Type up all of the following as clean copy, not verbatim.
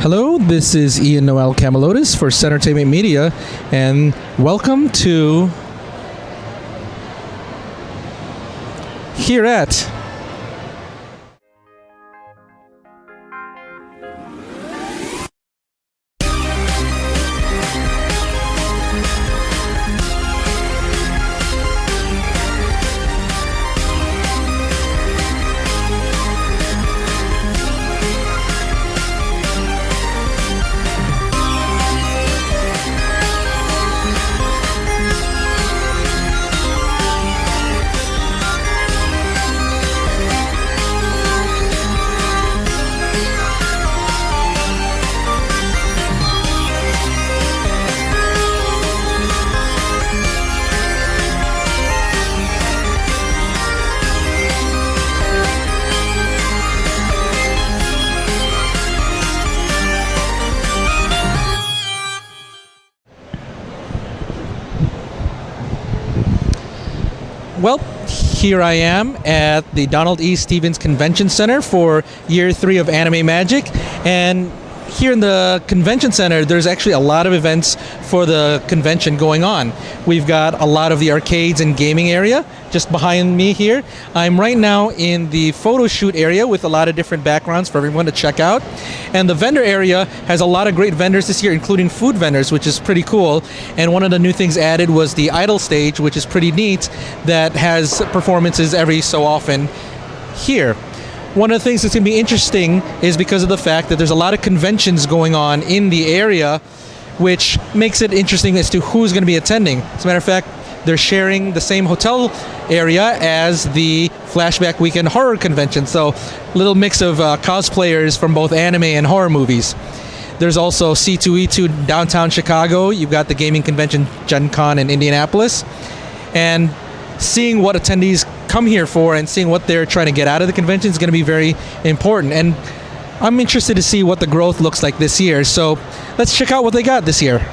Hello, this is Ian Noel Camalotis for Centertainment Media, and welcome to Here at Well, here I am at the Donald E. Stevens Convention Center for Year 3 of Anime Magic, and here in the convention center there's actually a lot of events for the convention going on. We've got a lot of the arcades and gaming area just behind me here. I'm right now in the photo shoot area with a lot of different backgrounds for everyone to check out, and the vendor area has a lot of great vendors this year, including food vendors, which is pretty cool. And one of the new things added was the idol stage, which is pretty neat, that has performances every so often here. One of the things that's going to be interesting is because of the fact that there's a lot of conventions going on in the area, which makes it interesting as to who's going to be attending. As a matter of fact, they're sharing the same hotel area as the FlashBack Weekend horror convention, so a little mix of cosplayers from both anime and horror movies. There's also C2E2 downtown Chicago. You've got the gaming convention GenCon in Indianapolis, and seeing what attendees come here for and seeing what they're trying to get out of the convention is going to be very important. And I'm interested to see what the growth looks like this year. So let's check out what they got this year.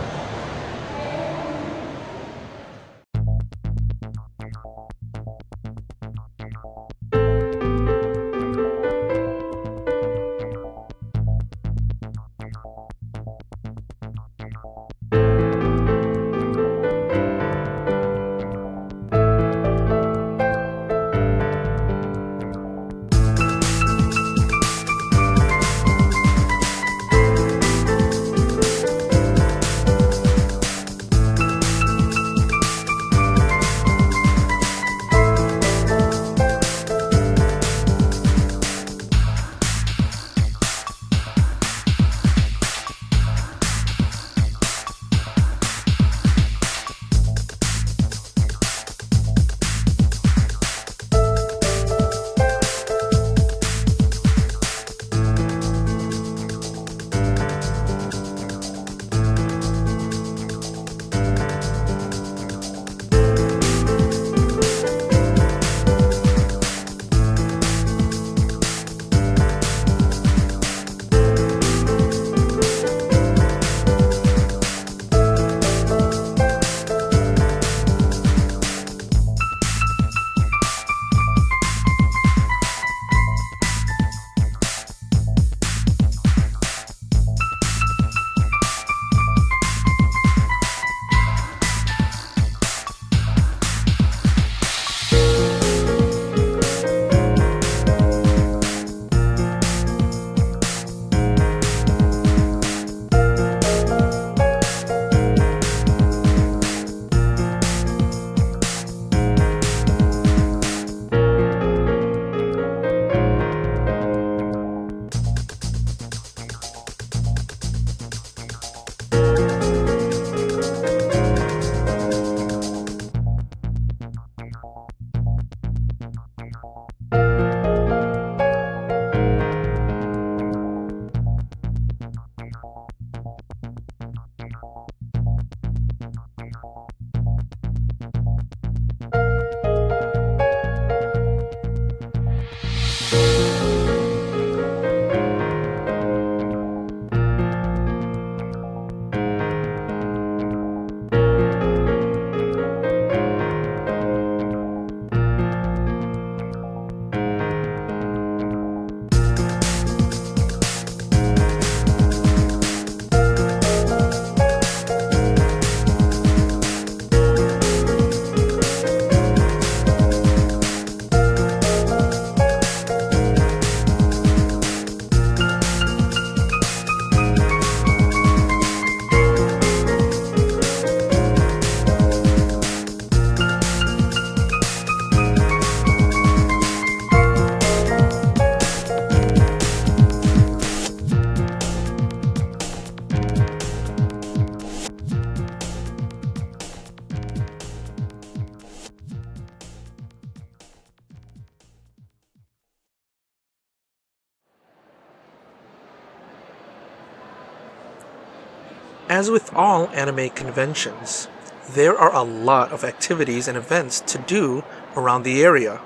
As with all anime conventions, there are a lot of activities and events to do around the area.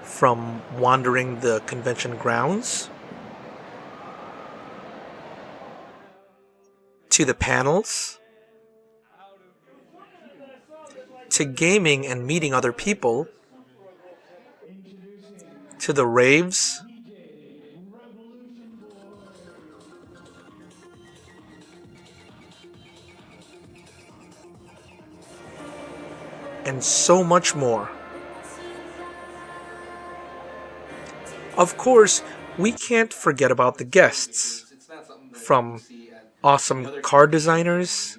From wandering the convention grounds, to the panels, to gaming and meeting other people, to the raves, and so much more. Of course, we can't forget about the guests, from awesome car designers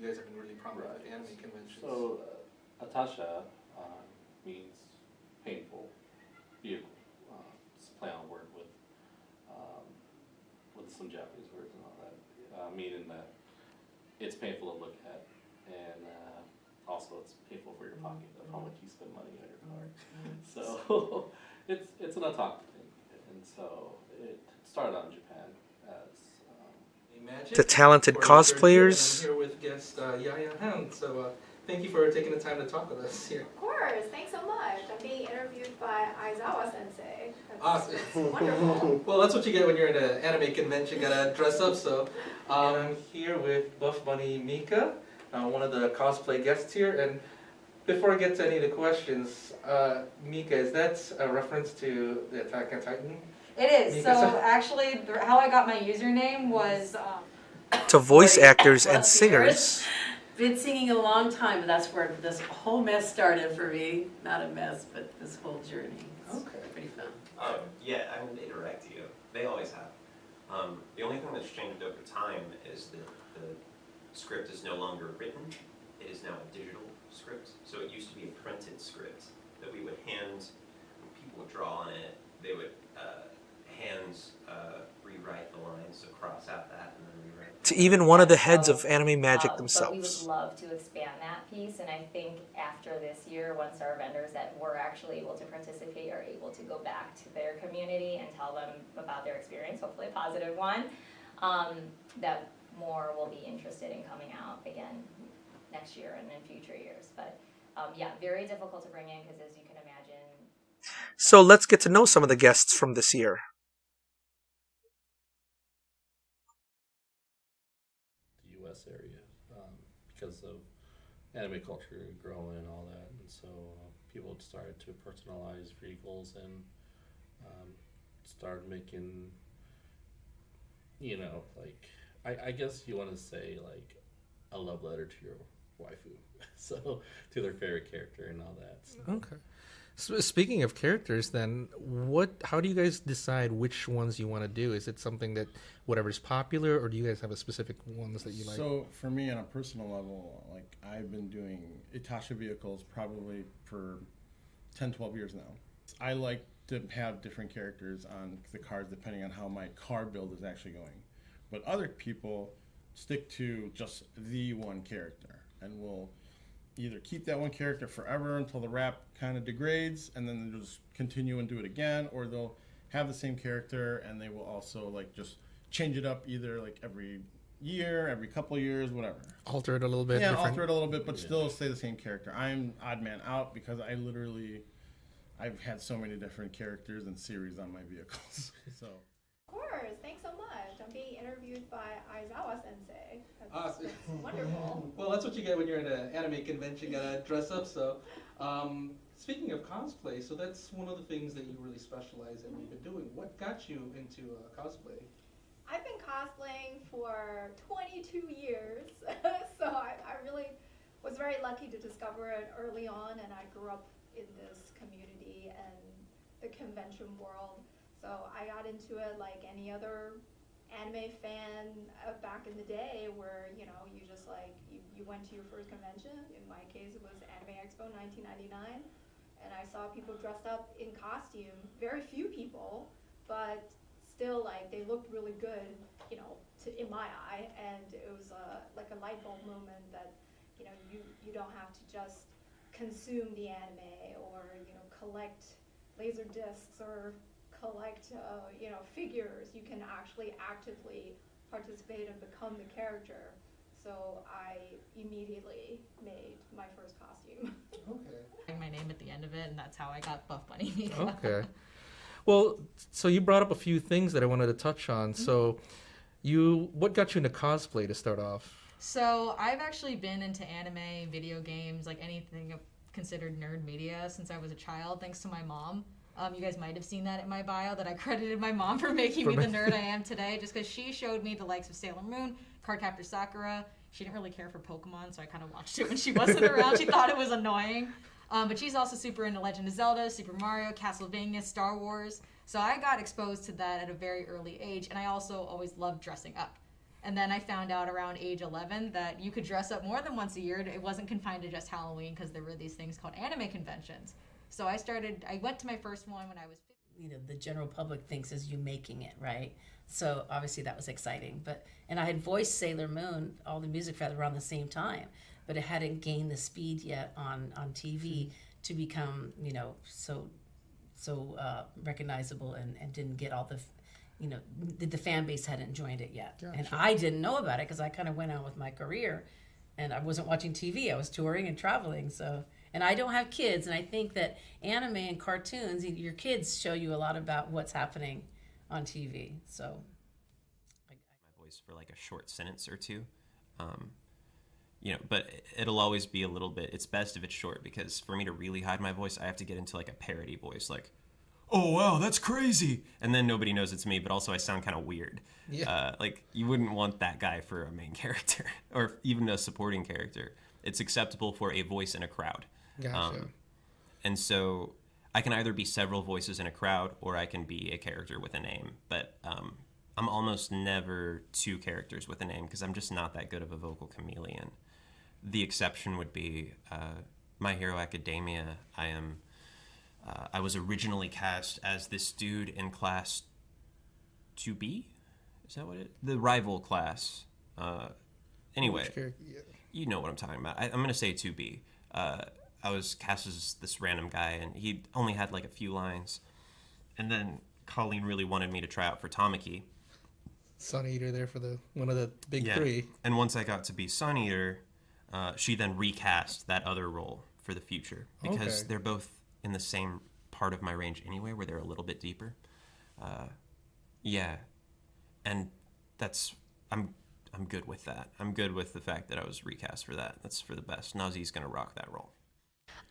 So, Atasha means painful vehicle. It's a play on word um, with some Japanese words and all that, meaning that it's painful to look at, and also it's painful for your pocket of how much you spend money on your car. So it's an otaku thing, and so it started out in Japan as to talented cosplayers. I'm here with guest Yaya Hound. So thank you for taking the time to talk with us here. Of course, thanks so much. I'm being interviewed by Aizawa Sensei. Awesome. That's wonderful. Well, that's what you get when you're at an anime convention. Gotta dress up. So I'm here with Buff Bunny Mika, one of the cosplay guests here. And before I get to any of the questions, Mika, is that a reference to the Attack on Titan? It is. So actually, how I got my username was To voice actors and singers. Been singing a long time, but that's where this whole mess started for me. Not a mess, but this whole journey. It's pretty fun. Yeah, I mean, they direct you. They always have. The only thing that's changed over time is that the script is no longer written. It is now a digital script. So it used to be a printed script that we would hand, people would draw on it, they would hands rewrite the lines, so cross out that and then rewrite. To even one of the heads of Anime Magic themselves. But we would love to expand that piece, and I think after this year, once our vendors that were actually able to participate are able to go back to their community and tell them about their experience, hopefully a positive one, that more will be interested in coming out again next year and in future years. But yeah, very difficult to bring in because, as you can imagine. So let's get to know some of the guests from this year. Area because of anime culture growing and all that, and so people started to personalize vehicles and started making, like I guess you want to say like a love letter to your waifu, so to their favorite character and all that. So. Okay. So speaking of characters, then, how do you guys decide which ones you want to do? Is it something that whatever's popular, or do you guys have a specific ones that you like? So for me, on a personal level, like I've been doing Itasha vehicles probably for 10, 12 years now. I like to have different characters on the cars depending on how my car build is actually going. But other people stick to just the one character and will either keep that one character forever until the wrap kind of degrades, and then they'll just continue and do it again, or they'll have the same character and they will also like just change it up either like every year, every couple of years, whatever. Alter it a little bit. Yeah, different. alter it a little bit, but still stay the same character. I'm odd man out because I've had so many different characters and series on my vehicles. So. Of course, thanks so much. I'm being interviewed by Aizawa Sensei. Awesome. That's wonderful. Well, that's what you get when you're at an anime convention. Gotta dress up. So, speaking of cosplay, so that's one of the things that you really specialize in. You've been doing. What got you into cosplay? I've been cosplaying for 22 years, so I really was very lucky to discover it early on, and I grew up in this community and the convention world. So I got into it like any other anime fan back in the day, where you just like you went to your first convention. In my case, it was Anime Expo 1999, and I saw people dressed up in costume. Very few people, but still like they looked really good, in my eye. And it was like a light bulb moment that you don't have to just consume the anime or collect laser discs or collect figures. You can actually actively participate and become the character. so I immediately made my first costume. Okay. My name at the end of it, and that's how I got Buff Bunny Mika. Okay. Well, so you brought up a few things that I wanted to touch on. So, what got you into cosplay to start off? So I've actually been into anime, video games, like anything considered nerd media since I was a child, thanks to my mom. You guys might have seen that in my bio, that I credited my mom for making me the nerd I am today, just because she showed me the likes of Sailor Moon, Cardcaptor Sakura. She didn't really care for Pokemon, so I kind of watched it when she wasn't around. She thought it was annoying. But she's also super into Legend of Zelda, Super Mario, Castlevania, Star Wars. So I got exposed to that at a very early age, and I also always loved dressing up. And then I found out around age 11 that you could dress up more than once a year. It wasn't confined to just Halloween, because there were these things called anime conventions. So I went to my first one when I was 15. The general public thinks is you making it, right? So obviously that was exciting. And I had voiced Sailor Moon, all the music for that around the same time, but it hadn't gained the speed yet on TV to become, so recognizable and didn't get all the, the fan base hadn't joined it yet. Gotcha. And I didn't know about it because I kind of went on with my career and I wasn't watching TV. I was touring and traveling. And I don't have kids, and I think that anime and cartoons, your kids show you a lot about what's happening on TV. So my voice for like a short sentence or two. But it'll always be a little bit, it's best if it's short, because for me to really hide my voice, I have to get into like a parody voice, like, oh wow, that's crazy, and then nobody knows it's me, but also I sound kind of weird. Yeah. Like, you wouldn't want that guy for a main character, or even a supporting character. It's acceptable for a voice in a crowd. Gotcha. And so I can either be several voices in a crowd, or I can be a character with a name, but I'm almost never two characters with a name, because I'm just not that good of a vocal chameleon. The exception would be My Hero Academia. I was originally cast as this dude in class 2B? Is that what the rival class. Anyway, you know what I'm talking about. I'm going to say 2B. I was cast as this random guy, and he only had like a few lines. And then Colleen really wanted me to try out for Tamaki. Sun Eater there for one of the big three. And once I got to be Sun Eater, she then recast that other role for the future, because they're both in the same part of my range anyway, where they're a little bit deeper. And I'm good with that. I'm good with the fact that I was recast for that. That's for the best. Nazi's gonna rock that role.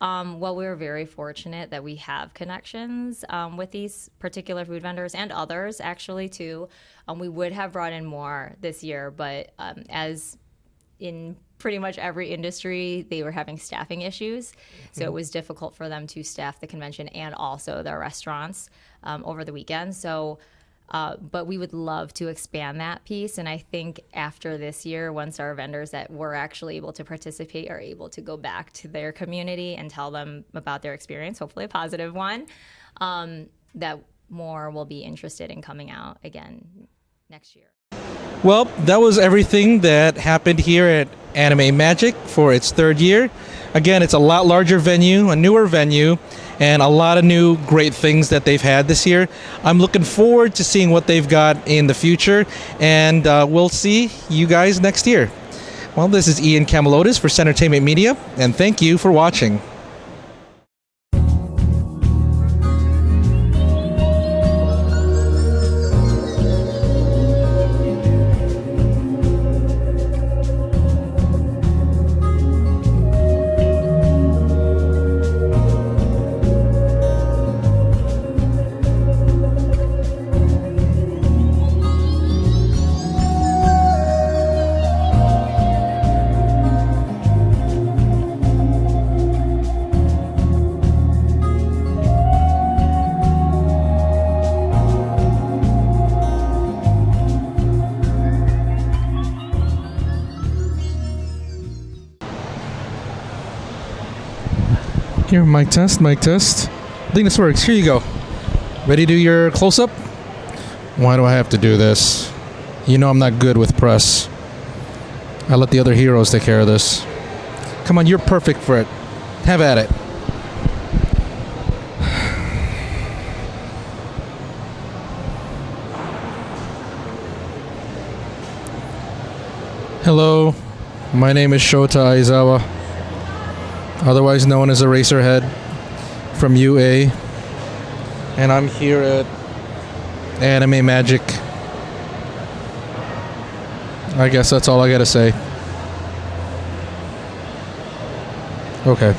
Well, we're very fortunate that we have connections with these particular food vendors and others, actually, too. We would have brought in more this year, but as in pretty much every industry, they were having staffing issues. So it was difficult for them to staff the convention and also their restaurants over the weekend. So, but we would love to expand that piece. And I think after this year, once our vendors that were actually able to participate are able to go back to their community and tell them about their experience, hopefully a positive one, that more will be interested in coming out again next year. Well, that was everything that happened here at Anime Magic for its third year. Again, it's a lot larger venue, a newer venue, and a lot of new great things that they've had this year. I'm looking forward to seeing what they've got in the future, and we'll see you guys next year. Well, this is Ian Camalotis for Centertainment Media, and thank you for watching. Here, mic test, mic test. I think this works. Here you go. Ready to do your close-up? Why do I have to do this? You know I'm not good with press. I let the other heroes take care of this. Come on, you're perfect for it. Have at it. Hello. My name is Shota Aizawa, otherwise known as Eraserhead from UA, and I'm here at Anime Magic. I guess that's all I gotta say. Okay.